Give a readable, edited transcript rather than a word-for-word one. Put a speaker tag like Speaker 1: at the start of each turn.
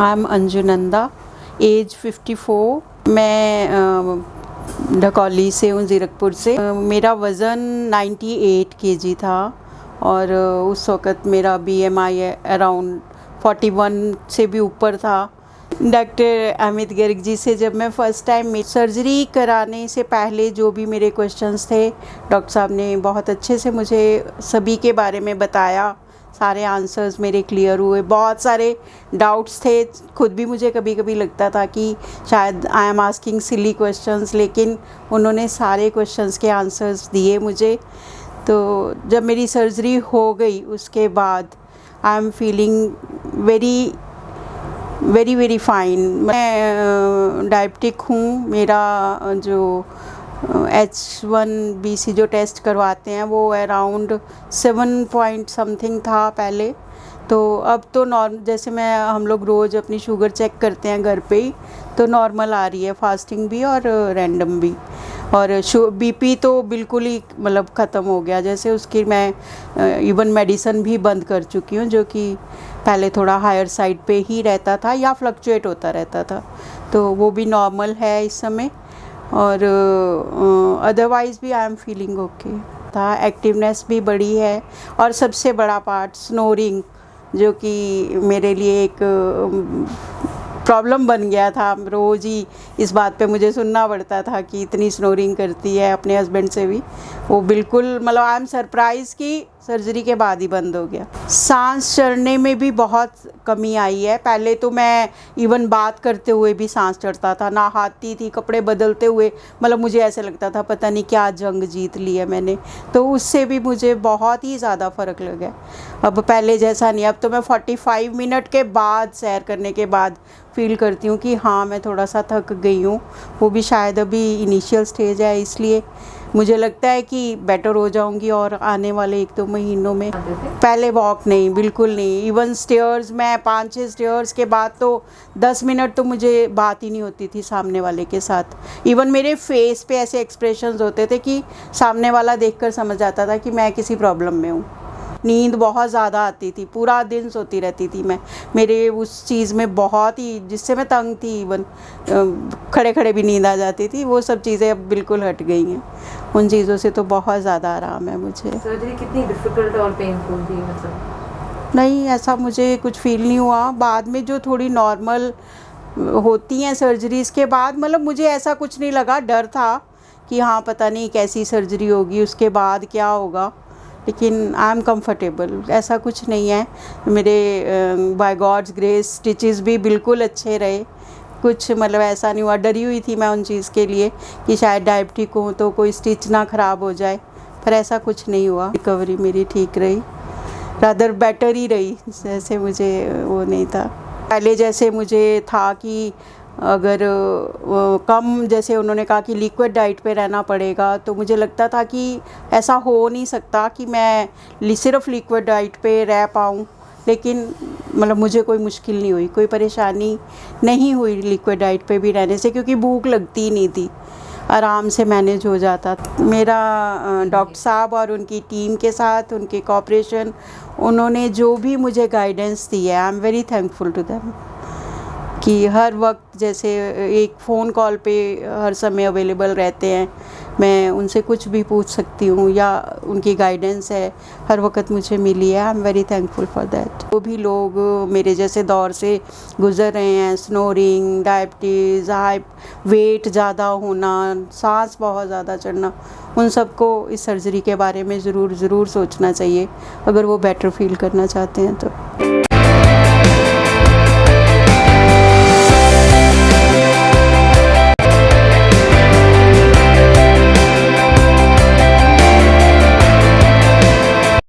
Speaker 1: I am Anju Nanda, age 54। मैं ढकौली से हूँ, ज़ीरकपुर से। मेरा वज़न 98 केजी था और उस वक़्त मेरा BMI अराउंड 41 से भी ऊपर था। डॉक्टर अमित गर्ग जी से जब मैं फ़र्स्ट टाइम सर्जरी कराने से पहले जो भी मेरे क्वेश्चंस थे, डॉक्टर साहब ने बहुत अच्छे से मुझे सभी के बारे में बताया। सारे आंसर्स मेरे क्लियर हुए। बहुत सारे डाउट्स थे, खुद भी मुझे कभी कभी लगता था कि शायद I am asking silly questions, लेकिन उन्होंने सारे क्वेश्चंस के आंसर्स दिए मुझे। तो जब मेरी सर्जरी हो गई उसके बाद I am feeling very very very fine. मैं डायबिटिक हूँ। मेरा जो H1BC जो टेस्ट करवाते हैं वो अराउंड 7 पॉइंट समथिंग था पहले। तो अब तो जैसे हम लोग रोज़ अपनी शुगर चेक करते हैं घर पे ही, तो नॉर्मल आ रही है, फास्टिंग भी और रैंडम भी। और BP तो बिल्कुल ही मतलब ख़त्म हो गया। जैसे उसकी मैं इवन मेडिसिन भी बंद कर चुकी हूँ, जो कि पहले थोड़ा हायर साइड पे ही रहता था या फ्लक्चुएट होता रहता था, तो वो भी नॉर्मल है इस समय। और अदरवाइज़ भी आई एम फीलिंग ओके था। एक्टिवनेस भी बड़ी है और सबसे बड़ा पार्ट स्नोरिंग, जो कि मेरे लिए एक प्रॉब्लम बन गया था। रोज़ ही इस बात पे मुझे सुनना पड़ता था कि इतनी स्नोरिंग करती है, अपने हस्बैंड से भी। वो बिल्कुल मतलब आई एम सरप्राइज़ कि सर्जरी के बाद ही बंद हो गया। सांस चढ़ने में भी बहुत कमी आई है। पहले तो मैं इवन बात करते हुए भी सांस चढ़ता था, नहाती थी, कपड़े बदलते हुए, मतलब मुझे ऐसे लगता था पता नहीं क्या जंग जीत ली है मैंने। तो उससे भी मुझे बहुत ही ज़्यादा फ़र्क लगा। अब पहले जैसा नहीं। अब तो मैं 45 मिनट के बाद, सैर करने के बाद फील करती हूँ कि हाँ मैं थोड़ा सा थक गई हूँ। वो भी शायद अभी इनिशियल स्टेज है, इसलिए मुझे लगता है कि बेटर हो जाऊंगी और आने वाले 1-2 महीनों में। पहले वॉक नहीं, बिल्कुल नहीं। इवन स्टेयर्स, मैं 5-6 स्टेयर्स के बाद तो 10 मिनट तो मुझे बात ही नहीं होती थी सामने वाले के साथ। इवन मेरे फेस पे ऐसे एक्सप्रेशंस होते थे कि सामने वाला देखकर समझ जाता था कि मैं किसी प्रॉब्लम में हूँ। नींद बहुत ज़्यादा आती थी, पूरा दिन सोती रहती थी मैं। मेरे उस चीज़ में बहुत ही, जिससे मैं तंग थी, इवन खड़े खड़े भी नींद आ जाती थी। वो सब चीज़ें अब बिल्कुल हट गई हैं। उन चीज़ों से तो बहुत ज़्यादा आराम है मुझे।
Speaker 2: सर्जरी कितनी डिफ़िकल्ट और पेनफुल थी मतलब?
Speaker 1: नहीं, ऐसा मुझे कुछ फील नहीं हुआ। बाद में जो थोड़ी नॉर्मल होती हैं सर्जरीज़ के बाद, मतलब मुझे ऐसा कुछ नहीं लगा। डर था कि हाँ पता नहीं कैसी सर्जरी होगी, उसके बाद क्या होगा, लेकिन आई एम कंफर्टेबल। ऐसा कुछ नहीं है। मेरे बाय गॉड्स ग्रेस स्टिचेस भी बिल्कुल अच्छे रहे। कुछ मतलब ऐसा नहीं हुआ। डरी हुई थी मैं उन चीज़ के लिए कि शायद डायबिटिक हूँ तो कोई स्टिच ना ख़राब हो जाए, पर ऐसा कुछ नहीं हुआ। रिकवरी मेरी ठीक रही, रादर बेटर ही रही। जैसे मुझे वो नहीं था पहले, जैसे मुझे था कि अगर कम, जैसे उन्होंने कहा कि लिक्विड डाइट पे रहना पड़ेगा, तो मुझे लगता था कि ऐसा हो नहीं सकता कि मैं सिर्फ लिक्विड डाइट पे रह पाऊँ। लेकिन मतलब मुझे कोई मुश्किल नहीं हुई, कोई परेशानी नहीं हुई लिक्विड डाइट पे भी रहने से, क्योंकि भूख लगती ही नहीं थी, आराम से मैनेज हो जाता। मेरा डॉक्टर साहब और उनकी टीम के साथ उनके कोऑपरेशन, उन्होंने जो भी मुझे गाइडेंस दी है, I am very thankful to them. कि हर वक्त जैसे एक फ़ोन कॉल पे हर समय अवेलेबल रहते हैं, मैं उनसे कुछ भी पूछ सकती हूँ, या उनकी गाइडेंस है हर वक्त मुझे मिली है। I am very thankful for that. वो भी लोग मेरे जैसे दौर से गुज़र रहे हैं, स्नोरिंग, डायबिटीज़, हाई वेट ज़्यादा होना, सांस बहुत ज़्यादा चढ़ना, उन सबको इस सर्जरी के बारे में ज़रूर सोचना चाहिए, अगर वो बेटर फील करना चाहते हैं तो।